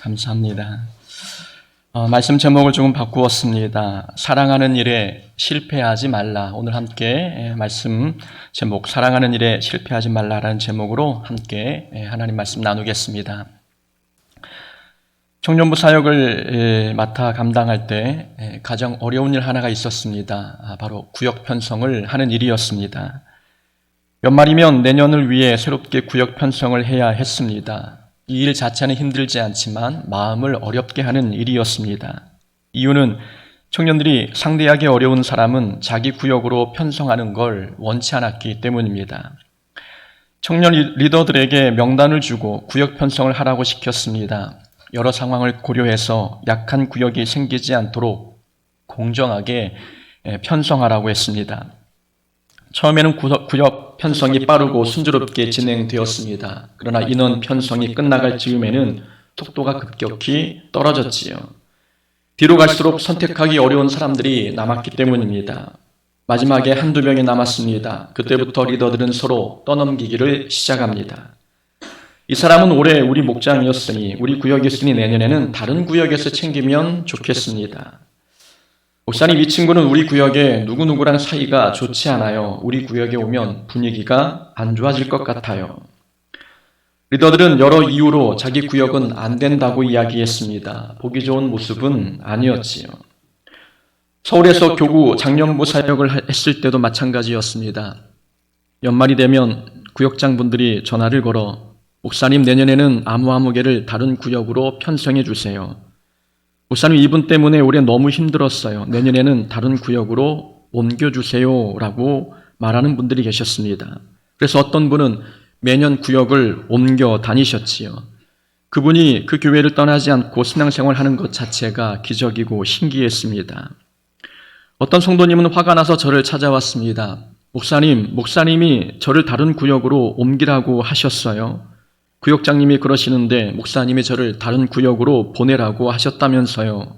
감사합니다. 말씀 제목을 조금 바꾸었습니다. 사랑하는 일에 실패하지 말라. 오늘 함께 말씀 제목 사랑하는 일에 실패하지 말라라는 제목으로 함께 하나님 말씀 나누겠습니다. 청년부 사역을 맡아 감당할 때 가장 어려운 일 하나가 있었습니다. 바로 구역 편성을 하는 일이었습니다. 연말이면 내년을 위해 새롭게 구역 편성을 해야 했습니다. 이 일 자체는 힘들지 않지만 마음을 어렵게 하는 일이었습니다. 이유는 청년들이 상대하기 어려운 사람은 자기 구역으로 편성하는 걸 원치 않았기 때문입니다. 청년 리더들에게 명단을 주고 구역 편성을 하라고 시켰습니다. 여러 상황을 고려해서 약한 구역이 생기지 않도록 공정하게 편성하라고 했습니다. 처음에는 구역 편성이 빠르고 순조롭게 진행되었습니다. 그러나 인원 편성이 끝나갈 즈음에는 속도가 급격히 떨어졌지요. 뒤로 갈수록 선택하기 어려운 사람들이 남았기 때문입니다. 마지막에 한두 명이 남았습니다. 그때부터 리더들은 서로 떠넘기기를 시작합니다. 이 사람은 올해 우리 목장이었으니 우리 구역이었으니 내년에는 다른 구역에서 챙기면 좋겠습니다. 목사님, 이 친구는 우리 구역에 누구누구랑 사이가 좋지 않아요. 우리 구역에 오면 분위기가 안 좋아질 것 같아요. 리더들은 여러 이유로 자기 구역은 안 된다고 이야기했습니다. 보기 좋은 모습은 아니었지요. 서울에서 교구 장년부 사역을 했을 때도 마찬가지였습니다. 연말이 되면 구역장분들이 전화를 걸어 목사님, 내년에는 아무개를 다른 구역으로 편성해 주세요. 목사님, 이분 때문에 올해 너무 힘들었어요. 내년에는 다른 구역으로 옮겨주세요 라고 말하는 분들이 계셨습니다. 그래서 어떤 분은 매년 구역을 옮겨 다니셨지요. 그분이 그 교회를 떠나지 않고 신앙생활을 하는 것 자체가 기적이고 신기했습니다. 어떤 성도님은 화가 나서 저를 찾아왔습니다. 목사님이 저를 다른 구역으로 옮기라고 하셨어요. 구역장님이 그러시는데 목사님이 저를 다른 구역으로 보내라고 하셨다면서요.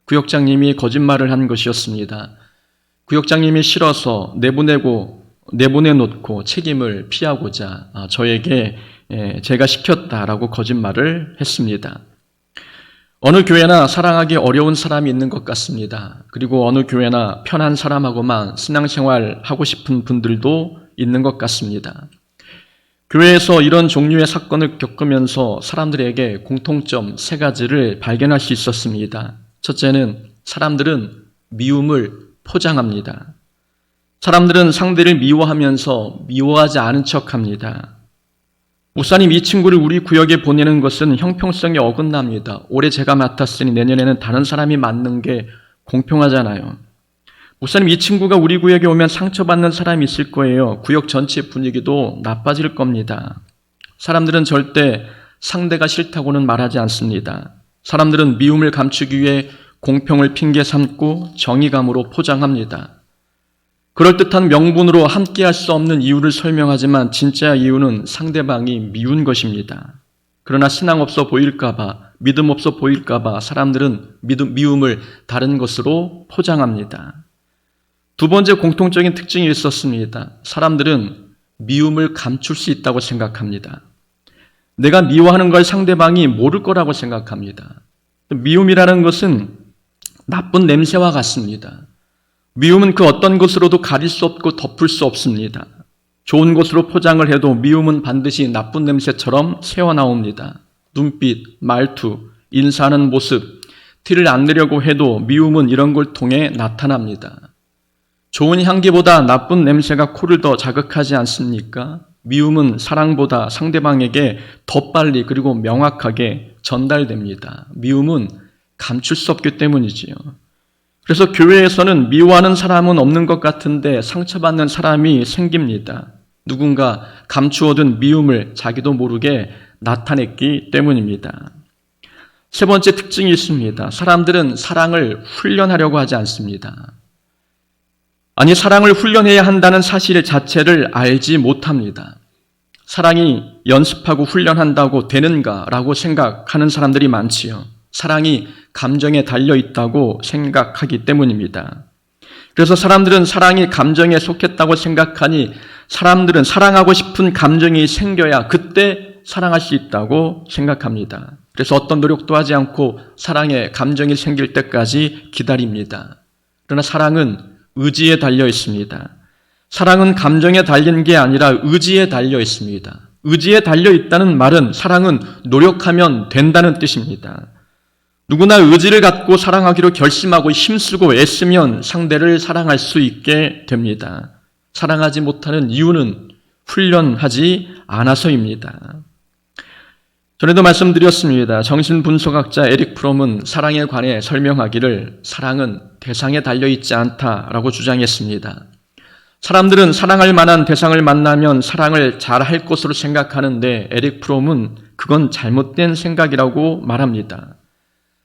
구역장님이 거짓말을 한 것이었습니다. 구역장님이 싫어서 내보내놓고 책임을 피하고자 저에게 제가 시켰다라고 거짓말을 했습니다. 어느 교회나 사랑하기 어려운 사람이 있는 것 같습니다. 그리고 어느 교회나 편한 사람하고만 신앙생활 하고 싶은 분들도 있는 것 같습니다. 교회에서 이런 종류의 사건을 겪으면서 사람들에게 공통점 3가지를 발견할 수 있었습니다. 첫째는 사람들은 미움을 포장합니다. 사람들은 상대를 미워하면서 미워하지 않은 척합니다. 목사님, 이 친구를 우리 구역에 보내는 것은 형평성에 어긋납니다. 올해 제가 맡았으니 내년에는 다른 사람이 맡는 게 공평하잖아요. 목사님, 이 친구가 우리 구역에 오면 상처받는 사람이 있을 거예요. 구역 전체 분위기도 나빠질 겁니다. 사람들은 절대 상대가 싫다고는 말하지 않습니다. 사람들은 미움을 감추기 위해 공평을 핑계 삼고 정의감으로 포장합니다. 그럴듯한 명분으로 함께할 수 없는 이유를 설명하지만 진짜 이유는 상대방이 미운 것입니다. 그러나 신앙 없어 보일까봐, 믿음 없어 보일까봐 사람들은 미움을 다른 것으로 포장합니다. 두 번째 공통적인 특징이 있었습니다. 사람들은 미움을 감출 수 있다고 생각합니다. 내가 미워하는 걸 상대방이 모를 거라고 생각합니다. 미움이라는 것은 나쁜 냄새와 같습니다. 미움은 그 어떤 것으로도 가릴 수 없고 덮을 수 없습니다. 좋은 것으로 포장을 해도 미움은 반드시 나쁜 냄새처럼 새어나옵니다. 눈빛, 말투, 인사하는 모습, 티를 안 내려고 해도 미움은 이런 걸 통해 나타납니다. 좋은 향기보다 나쁜 냄새가 코를 더 자극하지 않습니까? 미움은 사랑보다 상대방에게 더 빨리 그리고 명확하게 전달됩니다. 미움은 감출 수 없기 때문이지요. 그래서 교회에서는 미워하는 사람은 없는 것 같은데 상처받는 사람이 생깁니다. 누군가 감추어둔 미움을 자기도 모르게 나타냈기 때문입니다. 세 번째 특징이 있습니다. 사람들은 사랑을 훈련하려고 하지 않습니다. 아니, 사랑을 훈련해야 한다는 사실 자체를 알지 못합니다. 사랑이 연습하고 훈련한다고 되는가라고 생각하는 사람들이 많지요. 사랑이 감정에 달려있다고 생각하기 때문입니다. 그래서 사람들은 사랑이 감정에 속했다고 생각하니 사람들은 사랑하고 싶은 감정이 생겨야 그때 사랑할 수 있다고 생각합니다. 그래서 어떤 노력도 하지 않고 사랑의 감정이 생길 때까지 기다립니다. 그러나 사랑은 의지에 달려 있습니다. 사랑은 감정에 달린 게 아니라 의지에 달려 있습니다. 의지에 달려 있다는 말은 사랑은 노력하면 된다는 뜻입니다. 누구나 의지를 갖고 사랑하기로 결심하고 힘쓰고 애쓰면 상대를 사랑할 수 있게 됩니다. 사랑하지 못하는 이유는 훈련하지 않아서입니다. 전에도 말씀드렸습니다. 정신분석학자 에릭 프롬은 사랑에 관해 설명하기를 사랑은 대상에 달려있지 않다라고 주장했습니다. 사람들은 사랑할 만한 대상을 만나면 사랑을 잘할 것으로 생각하는데 에릭 프롬은 그건 잘못된 생각이라고 말합니다.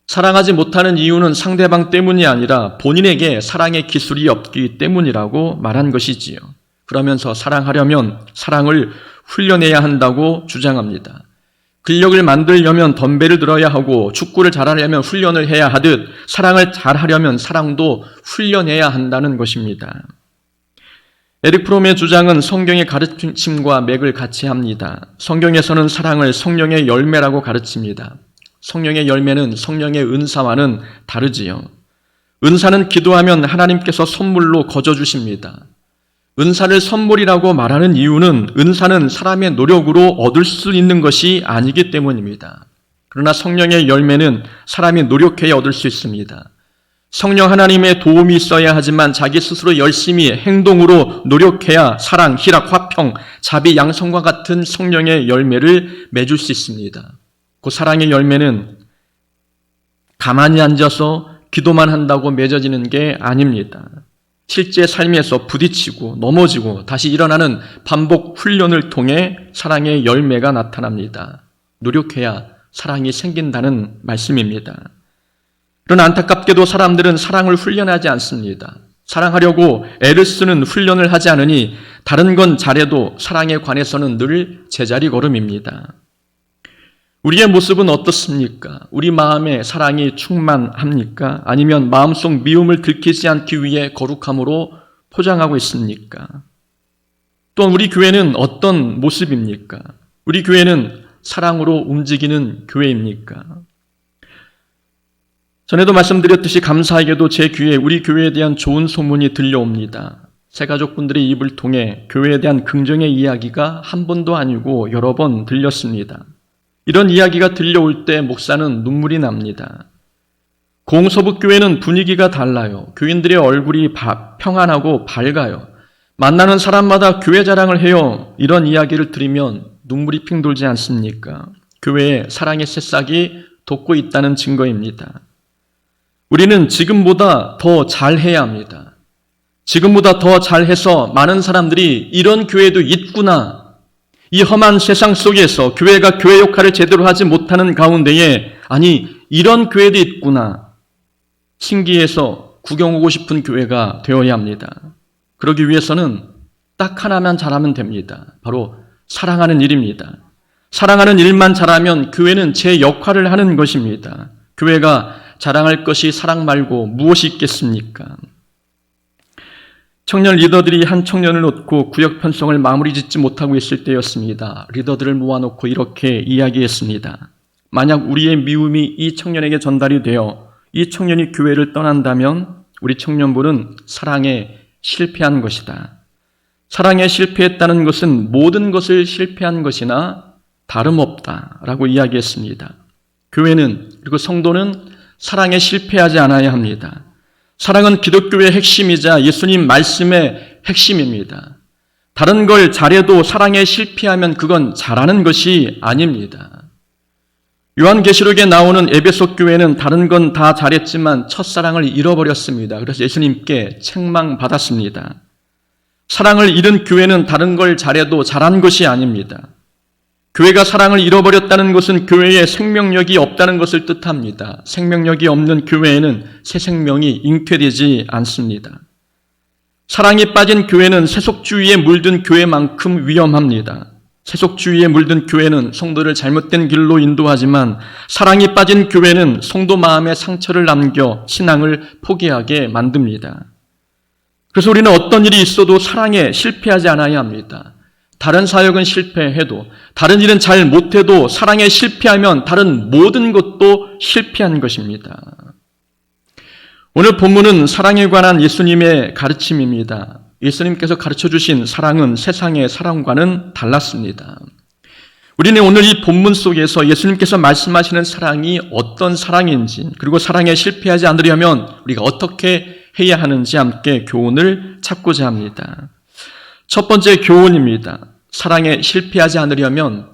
사랑하지 못하는 이유는 상대방 때문이 아니라 본인에게 사랑의 기술이 없기 때문이라고 말한 것이지요. 그러면서 사랑하려면 사랑을 훈련해야 한다고 주장합니다. 근력을 만들려면 덤벨을 들어야 하고 축구를 잘하려면 훈련을 해야 하듯 사랑을 잘하려면 사랑도 훈련해야 한다는 것입니다. 에릭 프롬의 주장은 성경의 가르침과 맥을 같이 합니다. 성경에서는 사랑을 성령의 열매라고 가르칩니다. 성령의 열매는 성령의 은사와는 다르지요. 은사는 기도하면 하나님께서 선물로 거저주십니다. 은사를 선물이라고 말하는 이유는 은사는 사람의 노력으로 얻을 수 있는 것이 아니기 때문입니다. 그러나 성령의 열매는 사람이 노력해야 얻을 수 있습니다. 성령 하나님의 도움이 있어야 하지만 자기 스스로 열심히 행동으로 노력해야 사랑, 희락, 화평, 자비, 양성과 같은 성령의 열매를 맺을 수 있습니다. 그 사랑의 열매는 가만히 앉아서 기도만 한다고 맺어지는 게 아닙니다. 실제 삶에서 부딪히고 넘어지고 다시 일어나는 반복 훈련을 통해 사랑의 열매가 나타납니다. 노력해야 사랑이 생긴다는 말씀입니다. 그러나 안타깝게도 사람들은 사랑을 훈련하지 않습니다. 사랑하려고 애를 쓰는 훈련을 하지 않으니 다른 건 잘해도 사랑에 관해서는 늘 제자리 걸음입니다. 우리의 모습은 어떻습니까? 우리 마음에 사랑이 충만합니까? 아니면 마음속 미움을 들키지 않기 위해 거룩함으로 포장하고 있습니까? 또한 우리 교회는 어떤 모습입니까? 우리 교회는 사랑으로 움직이는 교회입니까? 전에도 말씀드렸듯이 감사하게도 제 귀에 우리 교회에 대한 좋은 소문이 들려옵니다. 새가족분들의 입을 통해 교회에 대한 긍정의 이야기가 한 번도 아니고 여러 번 들렸습니다. 이런 이야기가 들려올 때 목사는 눈물이 납니다. 공서북교회는 분위기가 달라요. 교인들의 얼굴이 평안하고 밝아요. 만나는 사람마다 교회 자랑을 해요. 이런 이야기를 들으면 눈물이 핑 돌지 않습니까? 교회에 사랑의 새싹이 돋고 있다는 증거입니다. 우리는 지금보다 더 잘해야 합니다. 지금보다 더 잘해서 많은 사람들이 이런 교회도 있구나. 이 험한 세상 속에서 교회가 교회 역할을 제대로 하지 못하는 가운데에 아니 이런 교회도 있구나. 신기해서 구경 오고 싶은 교회가 되어야 합니다. 그러기 위해서는 딱 하나만 잘하면 됩니다. 바로 사랑하는 일입니다. 사랑하는 일만 잘하면 교회는 제 역할을 하는 것입니다. 교회가 자랑할 것이 사랑 말고 무엇이 있겠습니까? 청년 리더들이 한 청년을 놓고 구역 편성을 마무리 짓지 못하고 있을 때였습니다. 리더들을 모아놓고 이렇게 이야기했습니다. 만약 우리의 미움이 이 청년에게 전달이 되어 이 청년이 교회를 떠난다면 우리 청년부는 사랑에 실패한 것이다. 사랑에 실패했다는 것은 모든 것을 실패한 것이나 다름없다라고 이야기했습니다. 교회는 그리고 성도는 사랑에 실패하지 않아야 합니다. 사랑은 기독교의 핵심이자 예수님 말씀의 핵심입니다. 다른 걸 잘해도 사랑에 실패하면 그건 잘하는 것이 아닙니다. 요한계시록에 나오는 에베소 교회는 다른 건 다 잘했지만 첫사랑을 잃어버렸습니다. 그래서 예수님께 책망받았습니다. 사랑을 잃은 교회는 다른 걸 잘해도 잘한 것이 아닙니다. 교회가 사랑을 잃어버렸다는 것은 교회에 생명력이 없다는 것을 뜻합니다. 생명력이 없는 교회에는 새 생명이 잉태되지 않습니다. 사랑이 빠진 교회는 세속주의에 물든 교회만큼 위험합니다. 세속주의에 물든 교회는 성도를 잘못된 길로 인도하지만 사랑이 빠진 교회는 성도 마음에 상처를 남겨 신앙을 포기하게 만듭니다. 그래서 우리는 어떤 일이 있어도 사랑에 실패하지 않아야 합니다. 다른 사역은 실패해도, 다른 일은 잘 못해도 사랑에 실패하면 다른 모든 것도 실패한 것입니다. 오늘 본문은 사랑에 관한 예수님의 가르침입니다. 예수님께서 가르쳐주신 사랑은 세상의 사랑과는 달랐습니다. 우리는 오늘 이 본문 속에서 예수님께서 말씀하시는 사랑이 어떤 사랑인지, 그리고 사랑에 실패하지 않으려면 우리가 어떻게 해야 하는지 함께 교훈을 찾고자 합니다. 첫 번째 교훈입니다. 사랑에 실패하지 않으려면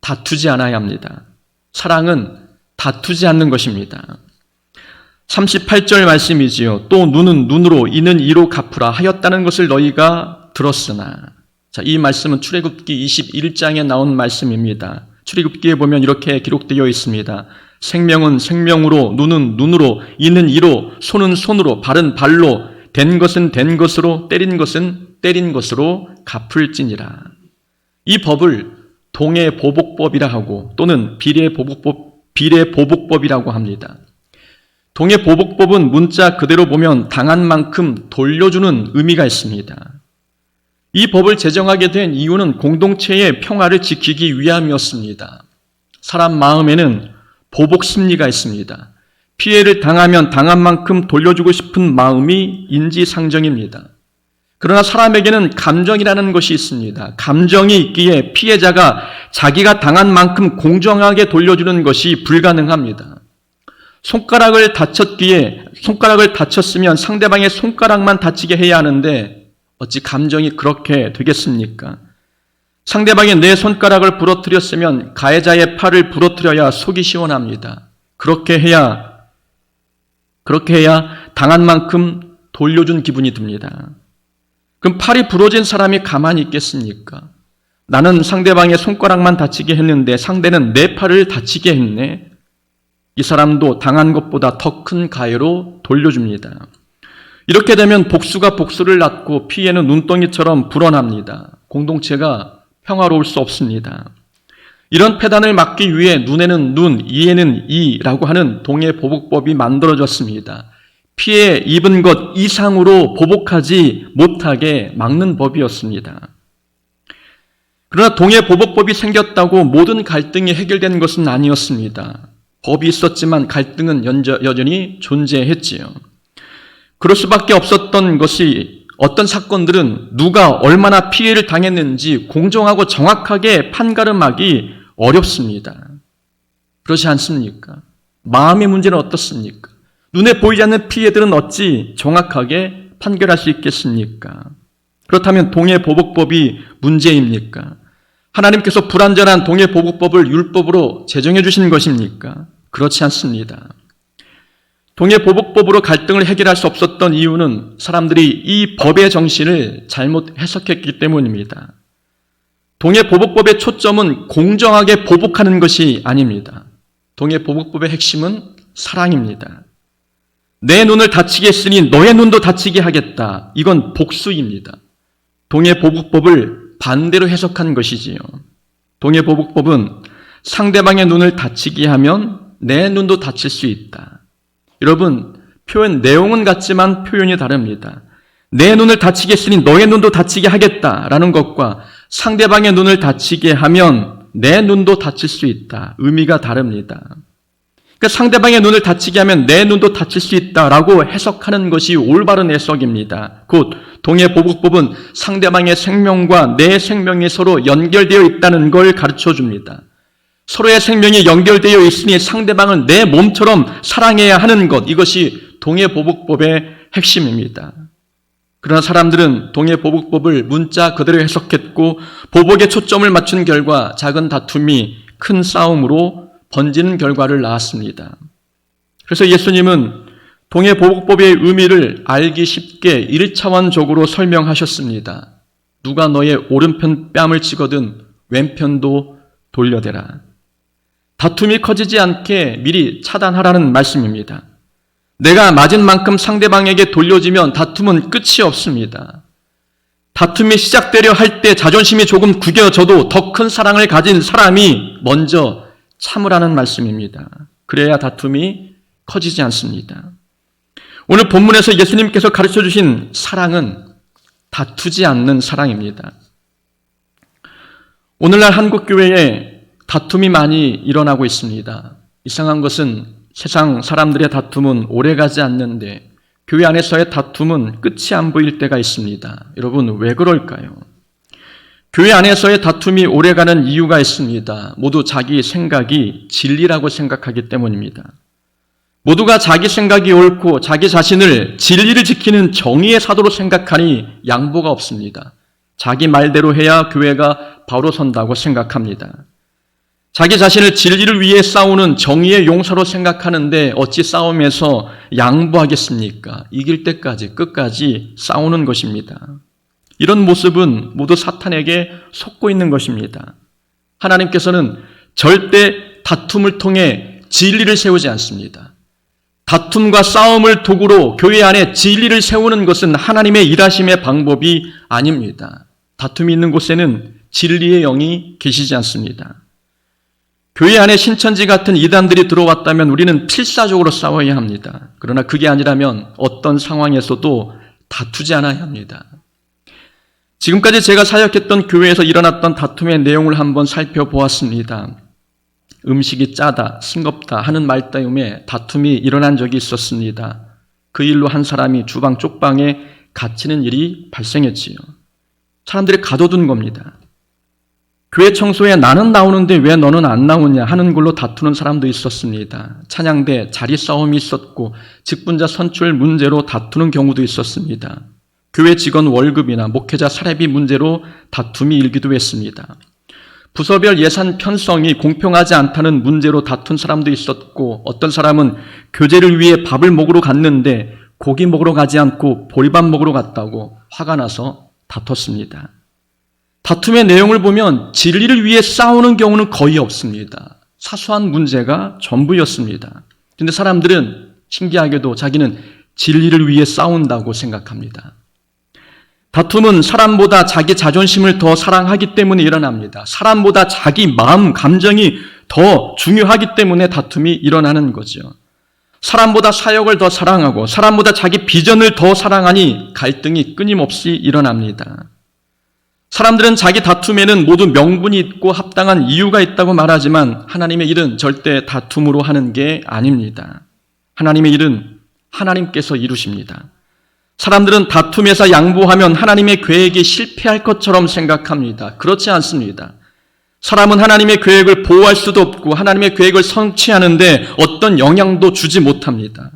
다투지 않아야 합니다. 사랑은 다투지 않는 것입니다. 38절 말씀이지요. 또 눈은 눈으로 이는 이로 갚으라 하였다는 것을 너희가 들었으나. 자, 이 말씀은 출애굽기 21장에 나온 말씀입니다. 출애굽기에 보면 이렇게 기록되어 있습니다. 생명은 생명으로, 눈은 눈으로, 이는 이로, 손은 손으로, 발은 발로, 된 것은 된 것으로, 때린 것은 때린 것으로 갚을지니라. 이 법을 동해보복법이라 하고 또는 비례보복법이라고 합니다. 동해보복법은 문자 그대로 보면 당한 만큼 돌려주는 의미가 있습니다. 이 법을 제정하게 된 이유는 공동체의 평화를 지키기 위함이었습니다. 사람 마음에는 보복 심리가 있습니다. 피해를 당하면 당한 만큼 돌려주고 싶은 마음이 인지상정입니다. 그러나 사람에게는 감정이라는 것이 있습니다. 감정이 있기에 피해자가 자기가 당한 만큼 공정하게 돌려주는 것이 불가능합니다. 손가락을 다쳤으면 상대방의 손가락만 다치게 해야 하는데 어찌 감정이 그렇게 되겠습니까? 상대방이 내 손가락을 부러뜨렸으면 가해자의 팔을 부러뜨려야 속이 시원합니다. 그렇게 해야 당한 만큼 돌려준 기분이 듭니다. 그럼 팔이 부러진 사람이 가만히 있겠습니까? 나는 상대방의 손가락만 다치게 했는데 상대는 내 팔을 다치게 했네. 이 사람도 당한 것보다 더 큰 가해로 돌려줍니다. 이렇게 되면 복수가 복수를 낳고 피해는 눈덩이처럼 불어납니다. 공동체가 평화로울 수 없습니다. 이런 패단을 막기 위해 눈에는 눈, 이에는 이라고 하는 동해보복법이 만들어졌습니다. 피해 입은 것 이상으로 보복하지 못하게 막는 법이었습니다. 그러나 동해보복법이 생겼다고 모든 갈등이 해결된 것은 아니었습니다. 법이 있었지만 갈등은 여전히 존재했지요. 그럴 수밖에 없었던 것이 어떤 사건들은 누가 얼마나 피해를 당했는지 공정하고 정확하게 판가름하기 어렵습니다. 그렇지 않습니까? 마음의 문제는 어떻습니까? 눈에 보이지 않는 피해들은 어찌 정확하게 판결할 수 있겠습니까? 그렇다면 동해보복법이 문제입니까? 하나님께서 불완전한 동해보복법을 율법으로 제정해 주신 것입니까? 그렇지 않습니다. 동해보복법으로 갈등을 해결할 수 없었던 이유는 사람들이 이 법의 정신을 잘못 해석했기 때문입니다. 동해보복법의 초점은 공정하게 보복하는 것이 아닙니다. 동해보복법의 핵심은 사랑입니다. 내 눈을 다치게 했으니 너의 눈도 다치게 하겠다. 이건 복수입니다. 동해보복법을 반대로 해석한 것이지요. 동해보복법은 상대방의 눈을 다치게 하면 내 눈도 다칠 수 있다. 여러분, 표현 내용은 같지만 표현이 다릅니다. 내 눈을 다치게 했으니 너의 눈도 다치게 하겠다라는 것과 상대방의 눈을 다치게 하면 내 눈도 다칠 수 있다. 의미가 다릅니다. 그러니까 상대방의 눈을 다치게 하면 내 눈도 다칠 수 있다라고 해석하는 것이 올바른 해석입니다. 곧 동해보복법은 상대방의 생명과 내 생명이 서로 연결되어 있다는 걸 가르쳐 줍니다. 서로의 생명이 연결되어 있으니 상대방을 내 몸처럼 사랑해야 하는 것, 이것이 동해보복법의 핵심입니다. 그러나 사람들은 동해보복법을 문자 그대로 해석했고 보복에 초점을 맞춘 결과 작은 다툼이 큰 싸움으로 번지는 결과를 낳았습니다. 그래서 예수님은 동해보복법의 의미를 알기 쉽게 1차원적으로 설명하셨습니다. 누가 너의 오른편 뺨을 치거든 왼편도 돌려대라. 다툼이 커지지 않게 미리 차단하라는 말씀입니다. 내가 맞은 만큼 상대방에게 돌려지면 다툼은 끝이 없습니다. 다툼이 시작되려 할 때 자존심이 조금 구겨져도 더 큰 사랑을 가진 사람이 먼저 참으라는 말씀입니다. 그래야 다툼이 커지지 않습니다. 오늘 본문에서 예수님께서 가르쳐 주신 사랑은 다투지 않는 사랑입니다. 오늘날 한국 교회에 다툼이 많이 일어나고 있습니다. 이상한 것은 세상 사람들의 다툼은 오래가지 않는데 교회 안에서의 다툼은 끝이 안 보일 때가 있습니다. 여러분, 왜 그럴까요? 교회 안에서의 다툼이 오래가는 이유가 있습니다. 모두 자기 생각이 진리라고 생각하기 때문입니다. 모두가 자기 생각이 옳고 자기 자신을 진리를 지키는 정의의 사도로 생각하니 양보가 없습니다. 자기 말대로 해야 교회가 바로 선다고 생각합니다. 자기 자신을 진리를 위해 싸우는 정의의 용사로 생각하는데 어찌 싸움에서 양보하겠습니까? 이길 때까지 끝까지 싸우는 것입니다. 이런 모습은 모두 사탄에게 속고 있는 것입니다. 하나님께서는 절대 다툼을 통해 진리를 세우지 않습니다. 다툼과 싸움을 도구로 교회 안에 진리를 세우는 것은 하나님의 일하심의 방법이 아닙니다. 다툼이 있는 곳에는 진리의 영이 계시지 않습니다. 교회 안에 신천지 같은 이단들이 들어왔다면 우리는 필사적으로 싸워야 합니다. 그러나 그게 아니라면 어떤 상황에서도 다투지 않아야 합니다. 지금까지 제가 사역했던 교회에서 일어났던 다툼의 내용을 한번 살펴보았습니다. 음식이 짜다, 싱겁다 하는 말 때문에 다툼이 일어난 적이 있었습니다. 그 일로 한 사람이 주방 쪽방에 갇히는 일이 발생했지요. 사람들이 가둬둔 겁니다. 교회 청소에 나는 나오는데 왜 너는 안 나오냐 하는 걸로 다투는 사람도 있었습니다. 찬양대 자리 싸움이 있었고 직분자 선출 문제로 다투는 경우도 있었습니다. 교회 직원 월급이나 목회자 사례비 문제로 다툼이 일기도 했습니다. 부서별 예산 편성이 공평하지 않다는 문제로 다툰 사람도 있었고 어떤 사람은 교제를 위해 밥을 먹으러 갔는데 고기 먹으러 가지 않고 보리밥 먹으러 갔다고 화가 나서 다퉜습니다. 다툼의 내용을 보면 진리를 위해 싸우는 경우는 거의 없습니다. 사소한 문제가 전부였습니다. 그런데 사람들은 신기하게도 자기는 진리를 위해 싸운다고 생각합니다. 다툼은 사람보다 자기 자존심을 더 사랑하기 때문에 일어납니다. 사람보다 자기 마음, 감정이 더 중요하기 때문에 다툼이 일어나는 거죠. 사람보다 사역을 더 사랑하고 사람보다 자기 비전을 더 사랑하니 갈등이 끊임없이 일어납니다. 사람들은 자기 다툼에는 모두 명분이 있고 합당한 이유가 있다고 말하지만 하나님의 일은 절대 다툼으로 하는 게 아닙니다. 하나님의 일은 하나님께서 이루십니다. 사람들은 다툼에서 양보하면 하나님의 계획이 실패할 것처럼 생각합니다. 그렇지 않습니다. 사람은 하나님의 계획을 보호할 수도 없고 하나님의 계획을 성취하는데 어떤 영향도 주지 못합니다.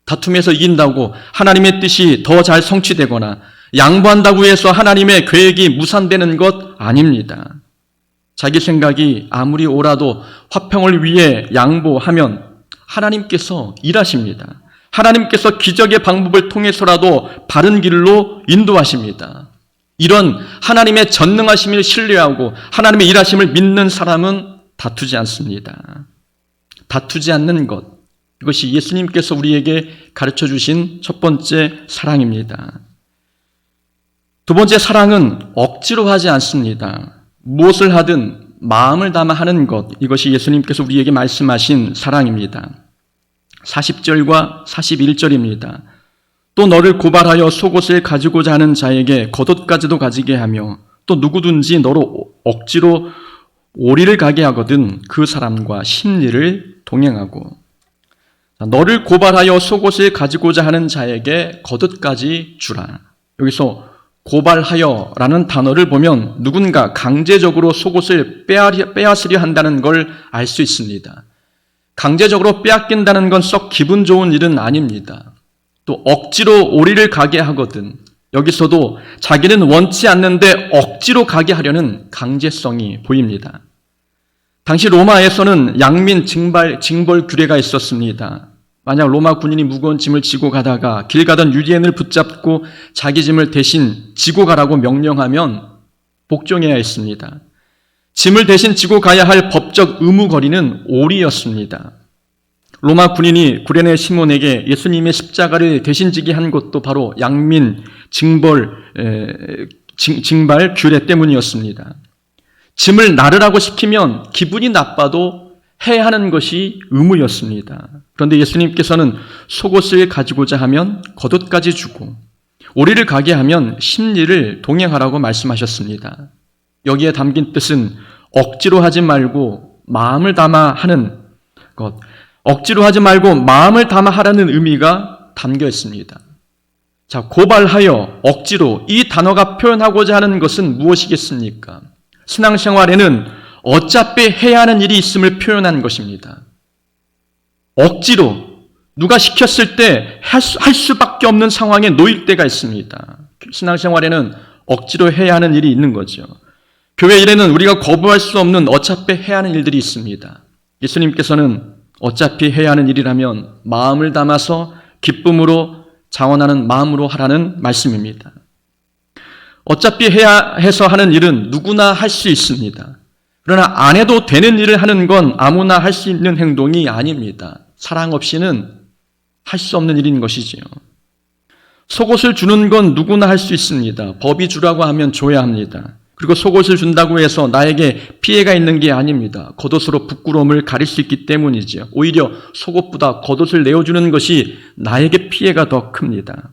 다툼에서 이긴다고 하나님의 뜻이 더 잘 성취되거나 양보한다고 해서 하나님의 계획이 무산되는 것 아닙니다. 자기 생각이 아무리 옳아도 화평을 위해 양보하면 하나님께서 일하십니다. 하나님께서 기적의 방법을 통해서라도 바른 길로 인도하십니다. 이런 하나님의 전능하심을 신뢰하고 하나님의 일하심을 믿는 사람은 다투지 않습니다. 다투지 않는 것, 이것이 예수님께서 우리에게 가르쳐 주신 첫 번째 사랑입니다. 두 번째 사랑은 억지로 하지 않습니다. 무엇을 하든 마음을 담아 하는 것, 이것이 예수님께서 우리에게 말씀하신 사랑입니다. 40절과 41절입니다. 또 너를 고발하여 속옷을 가지고자 하는 자에게 겉옷까지도 가지게 하며 또 누구든지 너로 억지로 오리를 가게 하거든 그 사람과 심리를 동행하고. 너를 고발하여 속옷을 가지고자 하는 자에게 겉옷까지 주라. 여기서 고발하여라는 단어를 보면 누군가 강제적으로 속옷을 빼앗으려 한다는 걸 알 수 있습니다. 강제적으로 빼앗긴다는 건 썩 기분 좋은 일은 아닙니다. 또 억지로 오리를 가게 하거든. 여기서도 자기는 원치 않는데 억지로 가게 하려는 강제성이 보입니다. 당시 로마에서는 양민 징벌 규례가 있었습니다. 만약 로마 군인이 무거운 짐을 지고 가다가 길 가던 유대인을 붙잡고 자기 짐을 대신 지고 가라고 명령하면 복종해야 했습니다. 짐을 대신 지고 가야 할 법적 의무거리는 오리였습니다. 로마 군인이 구레네 시몬에게 예수님의 십자가를 대신 지게 한 것도 바로 양민 징발 규례 때문이었습니다. 짐을 나르라고 시키면 기분이 나빠도 해야 하는 것이 의무였습니다. 그런데 예수님께서는 속옷을 가지고자 하면 겉옷까지 주고 오리를 가게 하면 심리를 동행하라고 말씀하셨습니다. 여기에 담긴 뜻은 억지로 하지 말고 마음을 담아 하는 것, 억지로 하지 말고 마음을 담아 하라는 의미가 담겨 있습니다. 자, 고발하여, 억지로, 이 단어가 표현하고자 하는 것은 무엇이겠습니까? 신앙생활에는 어차피 해야 하는 일이 있음을 표현한 것입니다. 억지로 누가 시켰을 때 할 수밖에 없는 상황에 놓일 때가 있습니다. 신앙생활에는 억지로 해야 하는 일이 있는 거죠. 교회 일에는 우리가 거부할 수 없는 어차피 해야 하는 일들이 있습니다. 예수님께서는 어차피 해야 하는 일이라면 마음을 담아서 기쁨으로 자원하는 마음으로 하라는 말씀입니다. 어차피 해야 해서 하는 일은 누구나 할 수 있습니다. 그러나 안 해도 되는 일을 하는 건 아무나 할 수 있는 행동이 아닙니다. 사랑 없이는 할 수 없는 일인 것이지요. 속옷을 주는 건 누구나 할 수 있습니다. 법이 주라고 하면 줘야 합니다. 그리고 속옷을 준다고 해서 나에게 피해가 있는 게 아닙니다. 겉옷으로 부끄러움을 가릴 수 있기 때문이지요. 오히려 속옷보다 겉옷을 내어주는 것이 나에게 피해가 더 큽니다.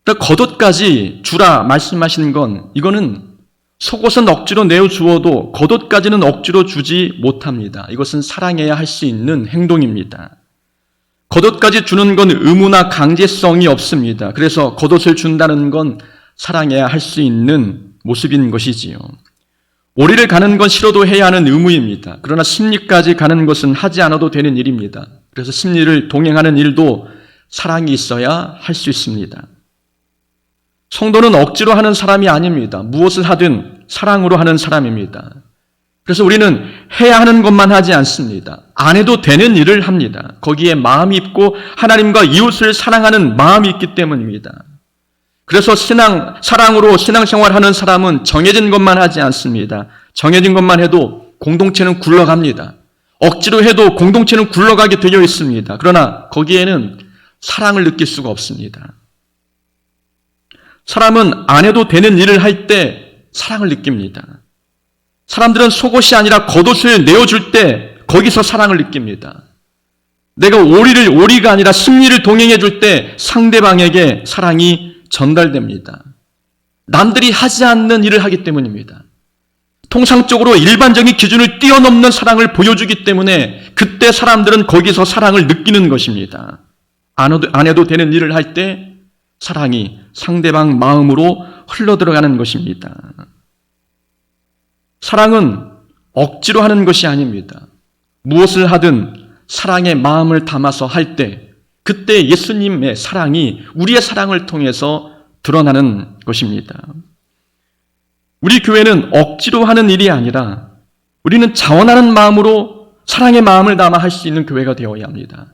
그러니까 겉옷까지 주라 말씀하신 건 이거는 속옷은 억지로 내어주어도 겉옷까지는 억지로 주지 못합니다. 이것은 사랑해야 할 수 있는 행동입니다. 겉옷까지 주는 건 의무나 강제성이 없습니다. 그래서 겉옷을 준다는 건 사랑해야 할 수 있는 모습인 것이지요. 오리를 가는 건 싫어도 해야 하는 의무입니다. 그러나 심리까지 가는 것은 하지 않아도 되는 일입니다. 그래서 심리를 동행하는 일도 사랑이 있어야 할 수 있습니다. 성도는 억지로 하는 사람이 아닙니다. 무엇을 하든 사랑으로 하는 사람입니다. 그래서 우리는 해야 하는 것만 하지 않습니다. 안 해도 되는 일을 합니다. 거기에 마음이 있고 하나님과 이웃을 사랑하는 마음이 있기 때문입니다. 그래서 사랑으로 신앙생활하는 사람은 정해진 것만 하지 않습니다. 정해진 것만 해도 공동체는 굴러갑니다. 억지로 해도 공동체는 굴러가게 되어 있습니다. 그러나 거기에는 사랑을 느낄 수가 없습니다. 사람은 안 해도 되는 일을 할 때 사랑을 느낍니다. 사람들은 속옷이 아니라 겉옷을 내어줄 때 거기서 사랑을 느낍니다. 내가 오리가 아니라 승리를 동행해 줄 때 상대방에게 사랑이 전달됩니다. 남들이 하지 않는 일을 하기 때문입니다. 통상적으로 일반적인 기준을 뛰어넘는 사랑을 보여주기 때문에 그때 사람들은 거기서 사랑을 느끼는 것입니다. 안 해도 되는 일을 할 때 사랑이 상대방 마음으로 흘러들어가는 것입니다. 사랑은 억지로 하는 것이 아닙니다. 무엇을 하든 사랑의 마음을 담아서 할 때 그때 예수님의 사랑이 우리의 사랑을 통해서 드러나는 것입니다. 우리 교회는 억지로 하는 일이 아니라 우리는 자원하는 마음으로 사랑의 마음을 담아 할 수 있는 교회가 되어야 합니다.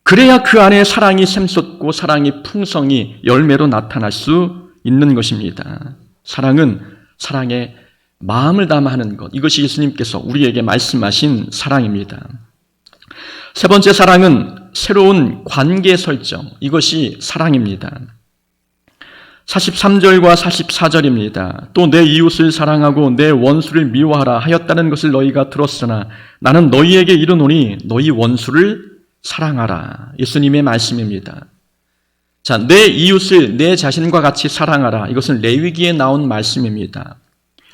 그래야 그 안에 사랑이 샘솟고 사랑의 풍성이 열매로 나타날 수 있는 것입니다. 사랑은 사랑의 마음을 담아 하는 것. 이것이 예수님께서 우리에게 말씀하신 사랑입니다. 세 번째 사랑은 새로운 관계 설정. 이것이 사랑입니다. 43절과 44절입니다. 또 내 이웃을 사랑하고 내 원수를 미워하라 하였다는 것을 너희가 들었으나 나는 너희에게 이르노니 너희 원수를 사랑하라. 예수님의 말씀입니다. 자, 내 이웃을 내 자신과 같이 사랑하라. 이것은 레위기에 나온 말씀입니다.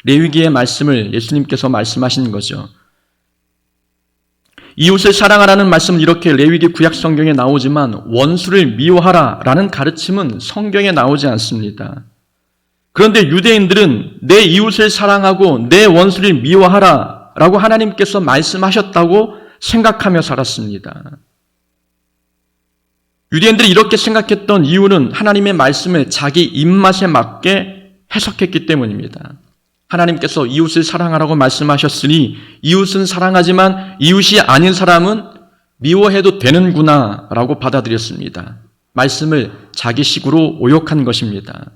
레위기의 말씀을 예수님께서 말씀하신 거죠. 이웃을 사랑하라는 말씀은 이렇게 레위기 구약 성경에 나오지만 원수를 미워하라라는 가르침은 성경에 나오지 않습니다. 그런데 유대인들은 내 이웃을 사랑하고 내 원수를 미워하라라고 하나님께서 말씀하셨다고 생각하며 살았습니다. 유대인들이 이렇게 생각했던 이유는 하나님의 말씀을 자기 입맛에 맞게 해석했기 때문입니다. 하나님께서 이웃을 사랑하라고 말씀하셨으니 이웃은 사랑하지만 이웃이 아닌 사람은 미워해도 되는구나 라고 받아들였습니다. 말씀을 자기식으로 오역한 것입니다.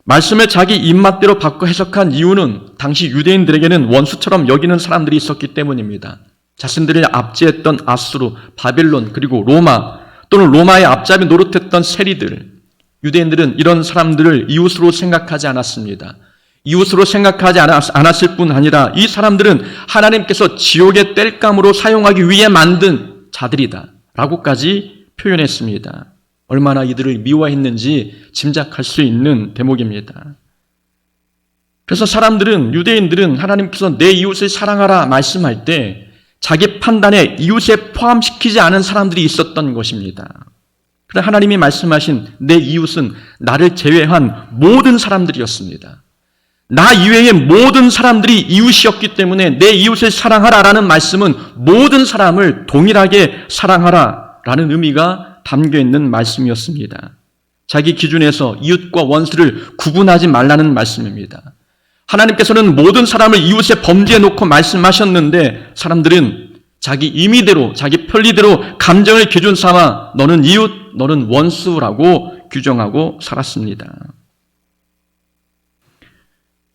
말씀을 자기 입맛대로 바꿔 해석한 이유는 당시 유대인들에게는 원수처럼 여기는 사람들이 있었기 때문입니다. 자신들을 압제했던 아수르, 바벨론, 그리고 로마 또는 로마의 앞잡이 노릇했던 세리들, 유대인들은 이런 사람들을 이웃으로 생각하지 않았습니다. 이웃으로 생각하지 않았을 뿐 아니라 이 사람들은 하나님께서 지옥의 땔감으로 사용하기 위해 만든 자들이다 라고까지 표현했습니다. 얼마나 이들을 미워했는지 짐작할 수 있는 대목입니다. 그래서 사람들은, 유대인들은 하나님께서 내 이웃을 사랑하라 말씀할 때 자기 판단에 이웃에 포함시키지 않은 사람들이 있었던 것입니다. 그러나 하나님이 말씀하신 내 이웃은 나를 제외한 모든 사람들이었습니다. 나 이외의 모든 사람들이 이웃이었기 때문에 내 이웃을 사랑하라라는 말씀은 모든 사람을 동일하게 사랑하라라는 의미가 담겨 있는 말씀이었습니다. 자기 기준에서 이웃과 원수를 구분하지 말라는 말씀입니다. 하나님께서는 모든 사람을 이웃에 범죄해 놓고 말씀하셨는데 사람들은 자기 임의대로, 자기 편리대로 감정을 기준 삼아 너는 이웃, 너는 원수라고 규정하고 살았습니다.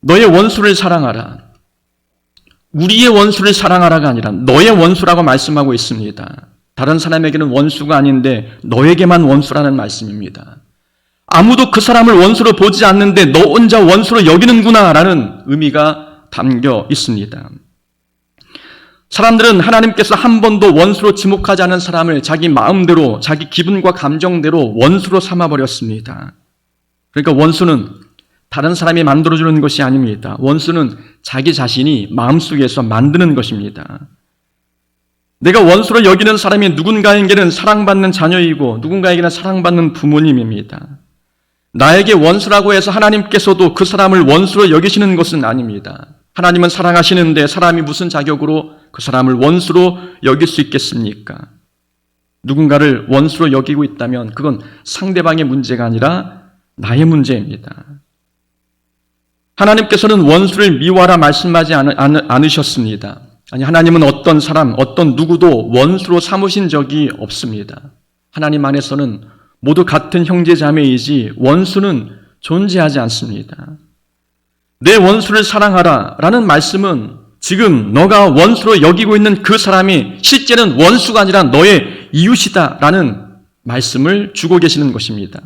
너의 원수를 사랑하라. 우리의 원수를 사랑하라가 아니라 너의 원수라고 말씀하고 있습니다. 다른 사람에게는 원수가 아닌데 너에게만 원수라는 말씀입니다. 아무도 그 사람을 원수로 보지 않는데 너 혼자 원수로 여기는구나 라는 의미가 담겨 있습니다. 사람들은 하나님께서 한 번도 원수로 지목하지 않은 사람을 자기 마음대로, 자기 기분과 감정대로 원수로 삼아버렸습니다. 그러니까 원수는 다른 사람이 만들어주는 것이 아닙니다. 원수는 자기 자신이 마음속에서 만드는 것입니다. 내가 원수로 여기는 사람이 누군가에게는 사랑받는 자녀이고 누군가에게는 사랑받는 부모님입니다. 나에게 원수라고 해서 하나님께서도 그 사람을 원수로 여기시는 것은 아닙니다. 하나님은 사랑하시는데 사람이 무슨 자격으로 그 사람을 원수로 여길 수 있겠습니까? 누군가를 원수로 여기고 있다면 그건 상대방의 문제가 아니라 나의 문제입니다. 하나님께서는 원수를 미워하라 말씀하지 않으셨습니다. 아니, 하나님은 어떤 사람, 어떤 누구도 원수로 삼으신 적이 없습니다. 하나님 안에서는 모두 같은 형제 자매이지 원수는 존재하지 않습니다. 내 원수를 사랑하라 라는 말씀은 지금 너가 원수로 여기고 있는 그 사람이 실제는 원수가 아니라 너의 이웃이다 라는 말씀을 주고 계시는 것입니다.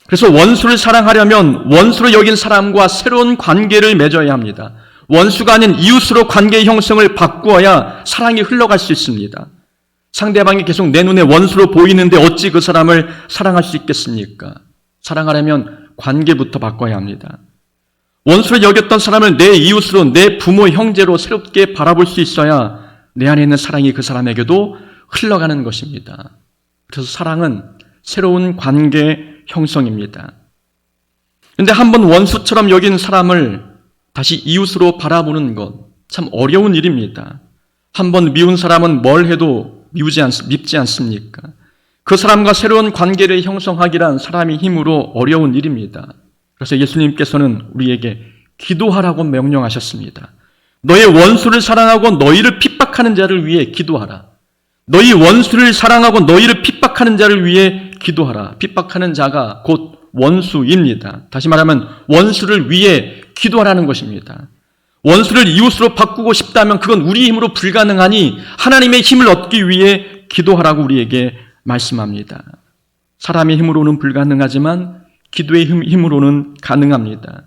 그래서 원수를 사랑하려면 원수로 여긴 사람과 새로운 관계를 맺어야 합니다. 원수가 아닌 이웃으로 관계의 형성을 바꾸어야 사랑이 흘러갈 수 있습니다. 상대방이 계속 내 눈에 원수로 보이는데 어찌 그 사람을 사랑할 수 있겠습니까? 사랑하려면 관계부터 바꿔야 합니다. 원수로 여겼던 사람을 내 이웃으로, 내 부모, 형제로 새롭게 바라볼 수 있어야 내 안에 있는 사랑이 그 사람에게도 흘러가는 것입니다. 그래서 사랑은 새로운 관계 형성입니다. 그런데 한번 원수처럼 여긴 사람을 다시 이웃으로 바라보는 것 참 어려운 일입니다. 한번 미운 사람은 뭘 해도 밉지 않습니까? 그 사람과 새로운 관계를 형성하기란 사람의 힘으로 어려운 일입니다. 그래서 예수님께서는 우리에게 기도하라고 명령하셨습니다. 너의 원수를 사랑하고 너희를 핍박하는 자를 위해 기도하라. 너희 원수를 사랑하고 너희를 핍박하는 자를 위해 기도하라. 핍박하는 자가 곧 원수입니다. 다시 말하면 원수를 위해 기도하라는 것입니다. 원수를 이웃으로 바꾸고 싶다면 그건 우리 힘으로 불가능하니 하나님의 힘을 얻기 위해 기도하라고 우리에게 말씀합니다. 사람의 힘으로는 불가능하지만 기도의 힘으로는 가능합니다.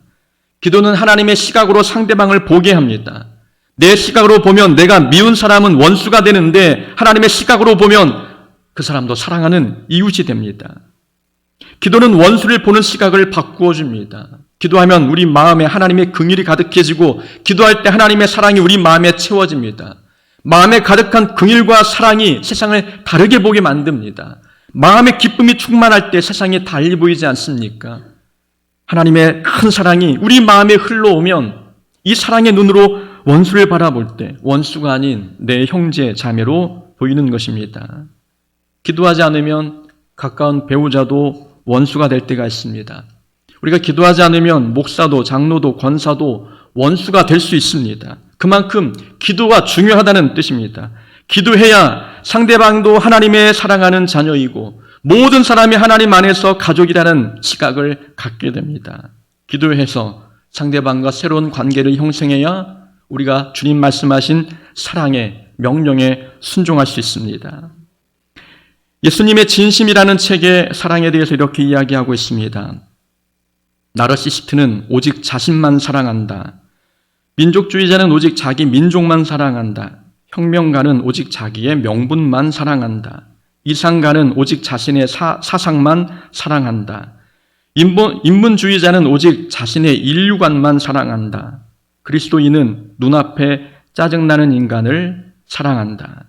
기도는 하나님의 시각으로 상대방을 보게 합니다. 내 시각으로 보면 내가 미운 사람은 원수가 되는데 하나님의 시각으로 보면 그 사람도 사랑하는 이웃이 됩니다. 기도는 원수를 보는 시각을 바꾸어 줍니다. 기도하면 우리 마음에 하나님의 긍휼이 가득해지고 기도할 때 하나님의 사랑이 우리 마음에 채워집니다. 마음에 가득한 긍휼과 사랑이 세상을 다르게 보게 만듭니다. 마음의 기쁨이 충만할 때 세상이 달리 보이지 않습니까? 하나님의 큰 사랑이 우리 마음에 흘러오면 이 사랑의 눈으로 원수를 바라볼 때 원수가 아닌 내 형제, 자매로 보이는 것입니다. 기도하지 않으면 가까운 배우자도 원수가 될 때가 있습니다. 우리가 기도하지 않으면 목사도, 장로도, 권사도 원수가 될 수 있습니다. 그만큼 기도가 중요하다는 뜻입니다. 기도해야 상대방도 하나님의 사랑하는 자녀이고 모든 사람이 하나님 안에서 가족이라는 시각을 갖게 됩니다. 기도해서 상대방과 새로운 관계를 형성해야 우리가 주님 말씀하신 사랑의 명령에 순종할 수 있습니다. 예수님의 진심이라는 책에 사랑에 대해서 이렇게 이야기하고 있습니다. 나르시시스트는 오직 자신만 사랑한다. 민족주의자는 오직 자기 민족만 사랑한다. 혁명가는 오직 자기의 명분만 사랑한다. 이상가는 오직 자신의 사상만 사랑한다. 인문주의자는 오직 자신의 인류관만 사랑한다. 그리스도인은 눈앞에 짜증나는 인간을 사랑한다.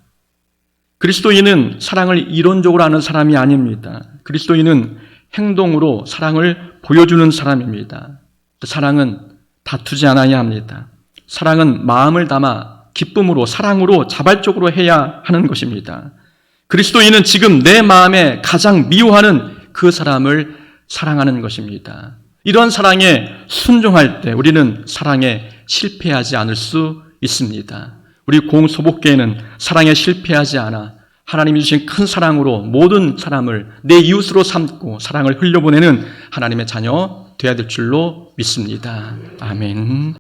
그리스도인은 사랑을 이론적으로 하는 사람이 아닙니다. 그리스도인은 행동으로 사랑을 보여주는 사람입니다. 사랑은 다투지 않아야 합니다. 사랑은 마음을 담아 기쁨으로 사랑으로 자발적으로 해야 하는 것입니다. 그리스도인은 지금 내 마음에 가장 미워하는 그 사람을 사랑하는 것입니다. 이런 사랑에 순종할 때 우리는 사랑에 실패하지 않을 수 있습니다. 우리 공소복교회는 사랑에 실패하지 않아 하나님이 주신 큰 사랑으로 모든 사람을 내 이웃으로 삼고 사랑을 흘려보내는 하나님의 자녀 되어야 될 줄로 믿습니다. 아멘.